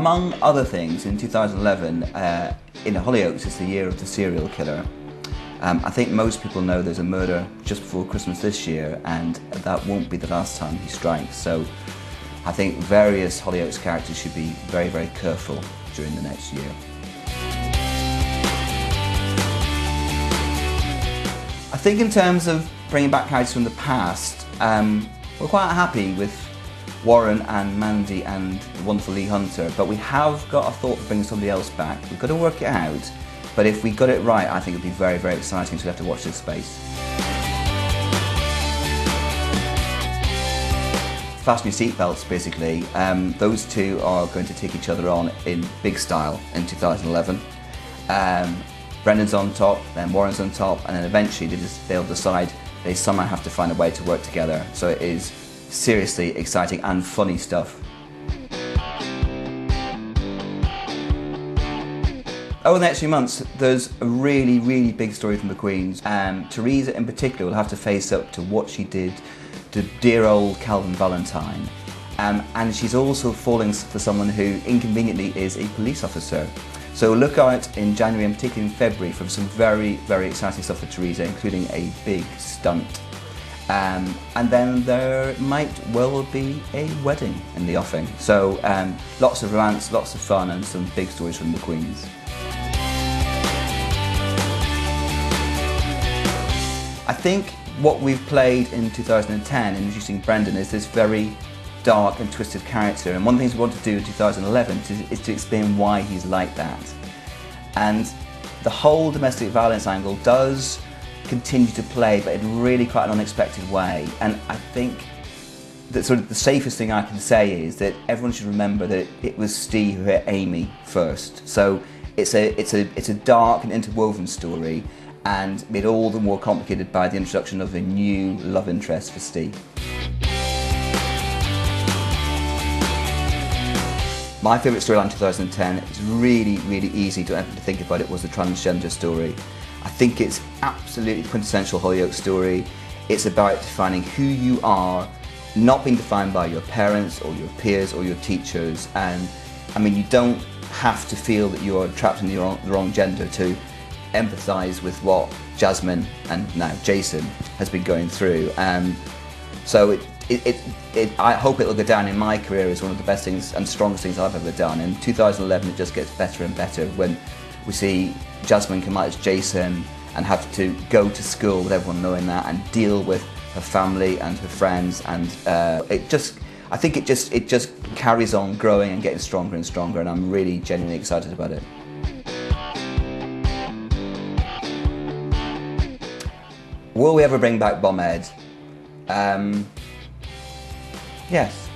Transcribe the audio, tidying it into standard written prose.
among other things, in 2011, in Hollyoaks, it's the year of the serial killer. I think most people know there's a murder just before Christmas this year, and that won't be the last time he strikes. So I think various Hollyoaks characters should be very, very careful during the next year. I think in terms of bringing back characters from the past, we're quite happy with Warren and Mandy and the wonderful Lee Hunter, but we have got a thought for bringing somebody else back. We've got to work it out, but if we got it right, I think it'd be very, very exciting, so we'll have to watch this space. Fasten your seatbelts, basically. Those two are going to take each other on in big style in 2011. Brendan's on top, then Warren's on top, and then eventually they'll decide they somehow have to find a way to work together. So it is seriously exciting and funny stuff. Over the next few months, there's a really, really big story from the Queens. Teresa in particular will have to face up to what she did to dear old Calvin Valentine. And she's also falling for someone who inconveniently is a police officer. So look out in January and particularly in February for some very, very exciting stuff for Teresa, including a big stunt. And then there might well be a wedding in the offing. So lots of romance, lots of fun, and some big stories from the Queens. I think what we've played in 2010 in introducing Brendan is this very dark and twisted character, and one of the things we want to do in 2011 is to explain why he's like that. And the whole domestic violence angle does continue to play, but in really quite an unexpected way. And I think that sort of the safest thing I can say is that everyone should remember that it was Steve who hit Amy first. So it's a dark and interwoven story, and made all the more complicated by the introduction of a new love interest for Steve. My favourite storyline in 2010, it's really, really easy to think about it, was the transgender story. I think it's absolutely quintessential Hollyoaks story. It's about defining who you are, not being defined by your parents or your peers or your teachers. And I mean, you don't have to feel that you're trapped in the wrong gender to empathise with what Jasmine and now Jason has been going through. So I hope it'll go down in my career as one of the best things and strongest things I've ever done. In 2011 it just gets better and better when we see Jasmine come out as Jason and have to go to school with everyone knowing that and deal with her family and her friends, and I think it just carries on growing and getting stronger and stronger, and I'm really genuinely excited about it. Will we ever bring back Bomb Ed? Yes.